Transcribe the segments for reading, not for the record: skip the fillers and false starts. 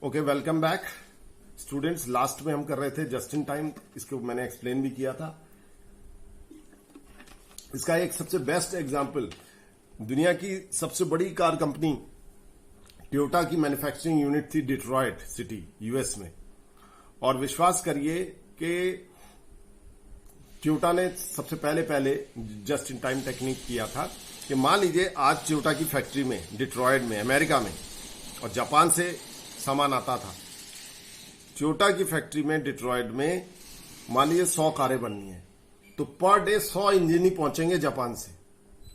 Okay, welcome back students. Last में हम कर रहे थे जस्ट इन टाइम, इसको मैंने एक्सप्लेन भी किया था। इसका एक सबसे बेस्ट एग्जांपल, दुनिया की सबसे बड़ी कार कंपनी टोयोटा की मैन्युफैक्चरिंग यूनिट थी डिट्रॉयट सिटी, यूएस में। और विश्वास करिए कि टोयोटा ने सबसे पहले जस्ट इन टाइम टेक्निक किया था कि मान लीजिए आज टोयोटा की फैक्ट्री में डिट्रॉयट में अमेरिका में, और जापान से सामान आता था। टोयोटा की फैक्ट्री में डिट्रॉयट में मान लीजिए 100 कारें बननी है, तो पर डे 100 इंजन ही पहुंचेंगे जापान से।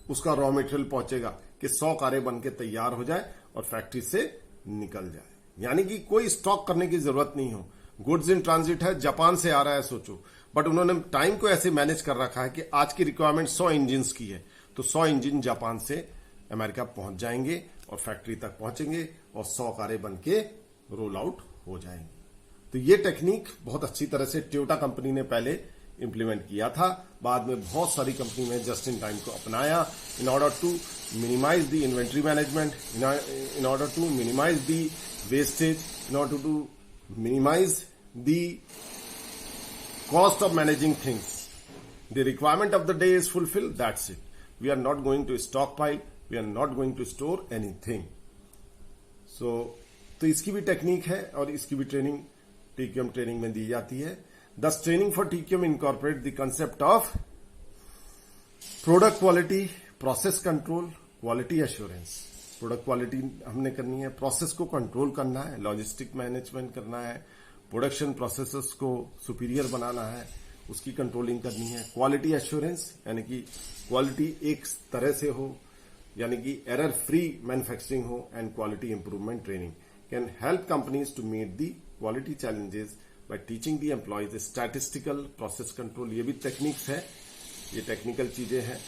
उसका रॉ मटेरियल पहुंचेगा कि 100 कारें बन के तैयार हो जाए और फैक्ट्री से निकल जाए। यानी कि कोई स्टॉक करने की जरूरत नहीं हो। गुड्स इन ट्रांजिट है, जापान से आ रहा है सोचो, बट उन्होंने टाइम को ऐसे मैनेज कर रखा है कि आज की रिक्वायरमेंट 100 इंजन की है, तो 100 इंजन जापान से अमेरिका पहुंच जाएंगे और फैक्ट्री तक पहुंचेंगे और 100 कारें बन के रोल आउट हो जाएंगी। तो ये टेक्निक बहुत अच्छी तरह से टोयोटा कंपनी ने पहले इंप्लीमेंट किया था। बाद में बहुत सारी कंपनी ने जस्ट इन टाइम को अपनाया in order to minimize the inventory management, in order to minimize the wastage, in order to minimize the cost of managing things. The requirement of the day is fulfilled, that's it. We are not going to stockpile, we are not going to store anything. तो इसकी भी technique है और इसकी भी training TQM training में दी जाती है। दस training for TQM incorporate the concept of product quality, process control, quality assurance. Product quality हमने करनी है, प्रोसेस को कंट्रोल करना है, लॉजिस्टिक मैनेजमेंट करना है, प्रोडक्शन प्रोसेसेस को सुपीरियर बनाना है, उसकी कंट्रोलिंग करनी है। क्वालिटी एश्योरेंस यानी कि क्वालिटी एक तरह से हो, यानी कि एरर फ्री मैन्युफैक्चरिंग हो। And quality improvement training can help companies to meet the quality challenges by teaching the employees statistical process control. ये भी टेक्निक्स है, ये टेक्निकल चीजें हैं।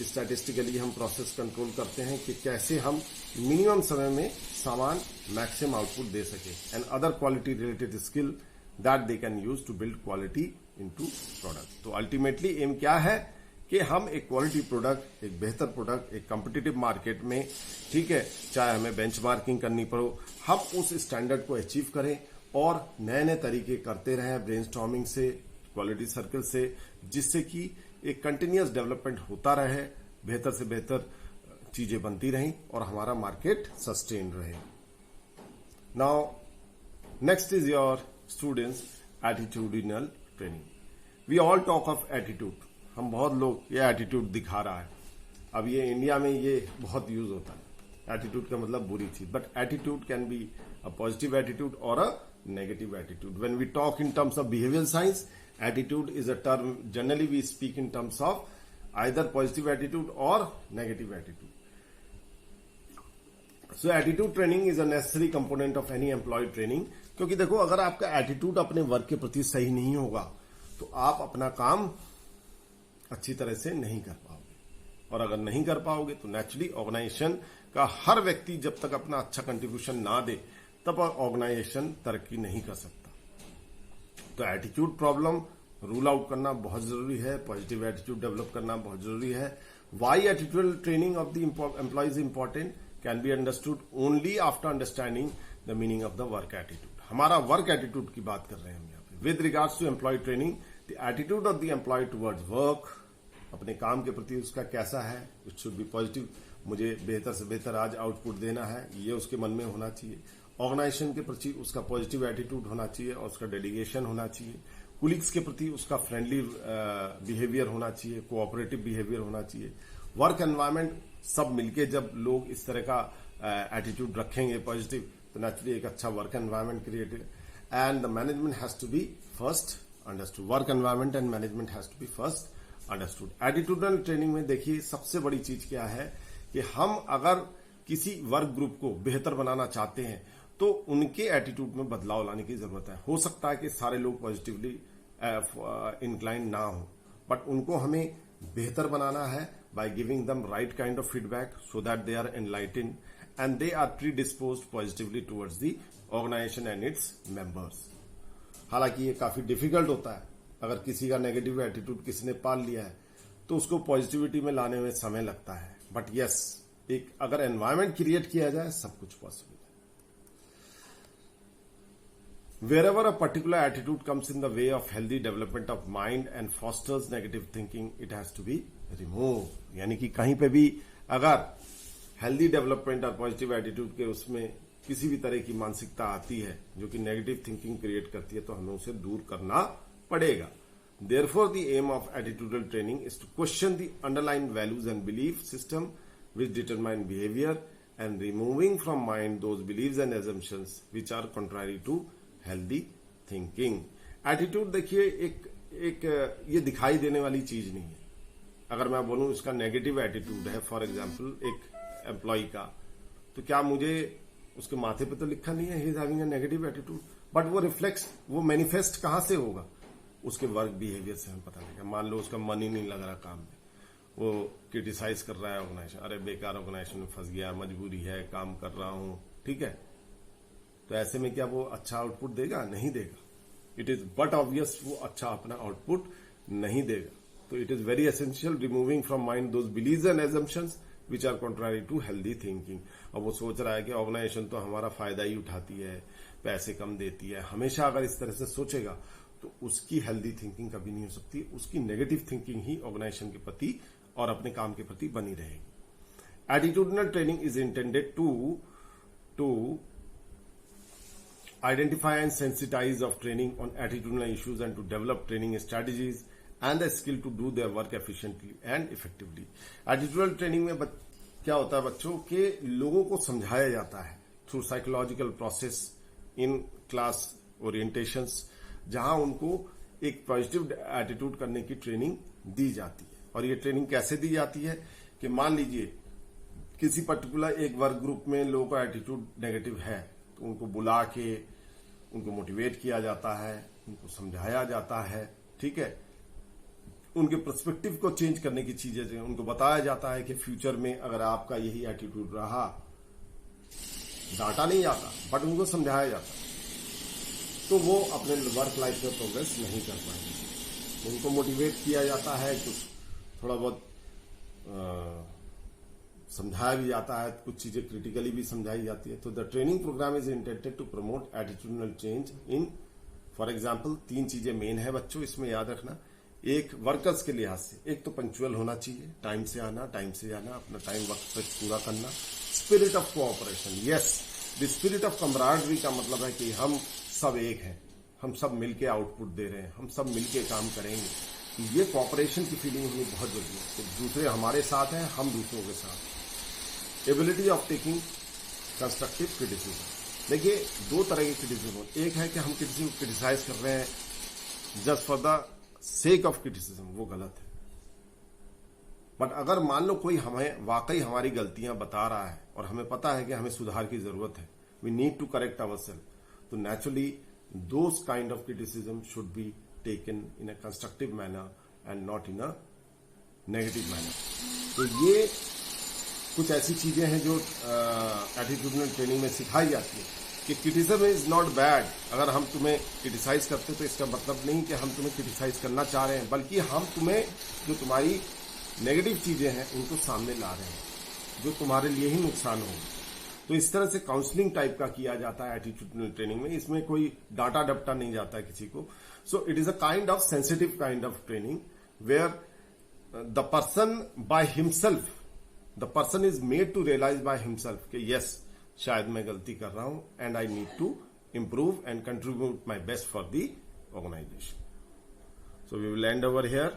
स्टैटिस्टिकली हम प्रोसेस कंट्रोल करते हैं कि कैसे हम मिनिमम समय में सामान मैक्सिमम आउटपुट दे सके। And other quality related skill that they can use to build quality into product. तो अल्टीमेटली एम क्या है कि हम एक क्वालिटी प्रोडक्ट, एक बेहतर प्रोडक्ट, एक कॉम्पिटिटिव मार्केट में, ठीक है, चाहे हमें बेंचमार्किंग करनी पड़ो, हम उस स्टैंडर्ड को अचीव करें और नए नए तरीके करते रहें ब्रेनस्टॉर्मिंग से, क्वालिटी सर्कल से, जिससे कि एक कंटिन्यूअस डेवलपमेंट होता रहे, बेहतर से बेहतर चीजें बनती रहें और हमारा मार्केट सस्टेन रहे। Now next is your students attitudinal training. We all talk of attitude. हम बहुत लोग ये एटीट्यूड दिखा रहा है। अब ये इंडिया में ये बहुत यूज होता है। एटीट्यूड का मतलब बुरी चीज, but attitude can be a positive attitude और a negative attitude. When we talk in terms of behaviour science, attitude is a term generally we speak in terms of either positive attitude और negative attitude. So attitude training is a necessary component of any employ training. क्योंकि देखो, अगर आपका attitude अपने work के प्रति सही नहीं होगा तो आप अपना काम अच्छी तरह से नहीं कर पाओगे, और अगर नहीं कर पाओगे तो नेचुरली ऑर्गेनाइजेशन का हर व्यक्ति जब तक अपना अच्छा कंट्रीब्यूशन ना दे तब ऑर्गेनाइजेशन तरक्की नहीं कर सकता। तो एटीट्यूड प्रॉब्लम रूल आउट करना बहुत जरूरी है, पॉजिटिव एटीट्यूड डेवलप करना बहुत जरूरी है। Why attitudinal training of the employees important can be understood only after understanding the meaning of the work attitude. हमारा वर्क एटीट्यूड की बात कर रहे हैं हम यहाँ पे। With regards to employee training, the attitude of the employee towards work, अपने काम के प्रति उसका कैसा है, इट शुड बी पॉजिटिव। मुझे बेहतर से बेहतर आज आउटपुट देना है, ये उसके मन में होना चाहिए। ऑर्गेनाइजेशन के प्रति उसका पॉजिटिव एटीट्यूड होना चाहिए और उसका डेडिकेशन होना चाहिए। कुलीग्स के प्रति उसका फ्रेंडली बिहेवियर होना चाहिए, कोऑपरेटिव बिहेवियर होना चाहिए। वर्क एनवायरमेंट सब मिलके जब लोग इस तरह का एटीट्यूड रखेंगे पॉजिटिव, तो नेचुरली एक अच्छा work environment create. And the management has to be first understood. Work environment and management has to be first understood. Attitudinal training में देखिए सबसे बड़ी चीज क्या है कि हम अगर किसी वर्क ग्रुप को बेहतर बनाना चाहते हैं तो उनके एटीट्यूड में बदलाव लाने की जरूरत है। हो सकता है कि सारे लोग पॉजिटिवली इंक्लाइन ना हो, बट उनको हमें बेहतर बनाना है by giving them right kind of feedback so that they are enlightened and they are predisposed positively towards the organisation and its members. हालांकि ये काफी डिफिकल्ट होता है। अगर किसी का नेगेटिव एटीट्यूड किसी ने पाल लिया है तो उसको पॉजिटिविटी में लाने में समय लगता है, बट यस, एक अगर एनवायरमेंट क्रिएट किया जाए सब कुछ पॉसिबल है। Wherever a particular attitude comes in the way of healthy development of mind and fosters negative thinking, it has to be removed. यानी कि कहीं पे भी अगर हेल्दी डेवलपमेंट और पॉजिटिव एटीट्यूड के उसमें किसी भी तरह की मानसिकता आती है जो कि नेगेटिव थिंकिंग क्रिएट करती है तो हमें उसे दूर करना पड़ेगा. Therefore, the aim of attitudinal training is to question the underlying values and belief system which determine behavior and removing from mind those beliefs and assumptions which are contrary to healthy thinking. Attitude देखिए एक ये दिखाई देने वाली चीज नहीं है. अगर मैं बोलूं इसका नेगेटिव एटीट्यूड है फॉर एग्जांपल एक एम्प्लॉय का, तो क्या मुझे उसके माथे पे तो लिखा नहीं है he is having a negative attitude, but वो रिफ्लेक्स वो मैनिफेस्ट कहां से होगा? उसके वर्क बिहेवियर से हमें पता लगेगा. मान लो उसका मन ही नहीं लग रहा काम में, वो क्रिटिसाइज कर रहा है ऑर्गेनाइजेशन, अरे बेकार ऑर्गेनाइजेशन में फंस गया, मजबूरी है, काम कर रहा हूं, ठीक है, तो ऐसे में क्या वो अच्छा आउटपुट देगा? नहीं देगा. इट इज बट ऑब्वियस वो अच्छा अपना आउटपुट नहीं देगा. तो it is very essential removing from mind those beliefs and assumptions which are contrary to healthy thinking. और वो सोच रहा है कि ऑर्गेनाइजेशन तो हमारा फायदा ही उठाती है, पैसे कम देती है, हमेशा अगर इस तरह से सोचेगा तो उसकी हेल्दी थिंकिंग कभी नहीं हो सकती. उसकी नेगेटिव थिंकिंग ही ऑर्गेनाइजेशन के प्रति और अपने काम के प्रति बनी रहेगी. Attitudinal training is intended to identify and sensitize of training on attitudinal issues and to develop training strategies and the skill to do their work efficiently and effectively. Attitudinal training में क्या होता है बच्चों के लोगों को समझाया जाता है through psychological process in class orientations, जहां उनको एक पॉजिटिव एटीट्यूड करने की ट्रेनिंग दी जाती है. और ये ट्रेनिंग कैसे दी जाती है कि मान लीजिए किसी पर्टिकुलर एक वर्क ग्रुप में लोगों का एटीट्यूड नेगेटिव है, तो उनको बुला के उनको मोटिवेट किया जाता है, उनको समझाया जाता है, ठीक है, उनके पर्सपेक्टिव को चेंज करने की चीजें उनको बताया जाता है कि फ्यूचर में अगर आपका यही एटीट्यूड रहा, डांटा नहीं जाता बट उनको समझाया जाता है, तो वो अपने वर्क लाइफ में प्रोग्रेस नहीं कर पाएंगे. उनको मोटिवेट किया जाता है, कुछ थोड़ा बहुत समझाया भी जाता है, कुछ चीजें क्रिटिकली भी समझाई जाती है. तो the training program is intended to promote attitudinal change in, for example 3 चीजें मेन है बच्चों, इसमें याद रखना. एक वर्कर्स के लिहाज से, एक तो पंक्चुअल होना चाहिए, टाइम से आना, टाइम से जाना, अपना टाइम वक्त पर पूरा करना. Spirit of cooperation, yes, the spirit of camaraderie का मतलब है कि हम सब एक हैं, हम सब मिलके आउटपुट दे रहे हैं, हम सब मिलके काम करेंगे. ये कोऑपरेशन की फीलिंग होनी बहुत जरूरी है कि दूसरे हमारे साथ हैं, हम दूसरों के साथ. Ability of taking constructive criticism. देखिए 2 तरह के क्रिटिसिज्म, एक है कि हम किसी को क्रिटिसाइज कर रहे हैं just for the sake of criticism, वो गलत है. बट अगर मान लो कोई हमें वाकई हमारी गलतियां बता रहा है और हमें पता है कि हमें सुधार की जरूरत है, we need to correct ourself, तो naturally those kind of criticism should be taken in a constructive manner and not in a negative manner. तो ये कुछ ऐसी चीजें हैं जो एटीट्यूडनल ट्रेनिंग में सिखाई जाती है कि क्रिटिसिज्म इज नॉट बैड. अगर हम तुम्हें क्रिटिसाइज करते तो इसका मतलब नहीं कि हम तुम्हें क्रिटिसाइज करना चाह रहे हैं, बल्कि हम तुम्हें जो तुम्हारी नेगेटिव चीजें हैं उनको सामने ला रहे हैं जो तुम्हारे लिए ही नुकसान हो. तो इस तरह से काउंसलिंग टाइप का किया जाता है एटीट्यूडनल ट्रेनिंग में. इसमें कोई डांटा डपटा नहीं जाता है किसी को. So it is a kind of sensitive kind of training where the person by himself, the person is made to realize by himself कि यस, शायद मैं गलती कर रहा हूं and I need to improve and contribute my best for the organization. So we will end over here.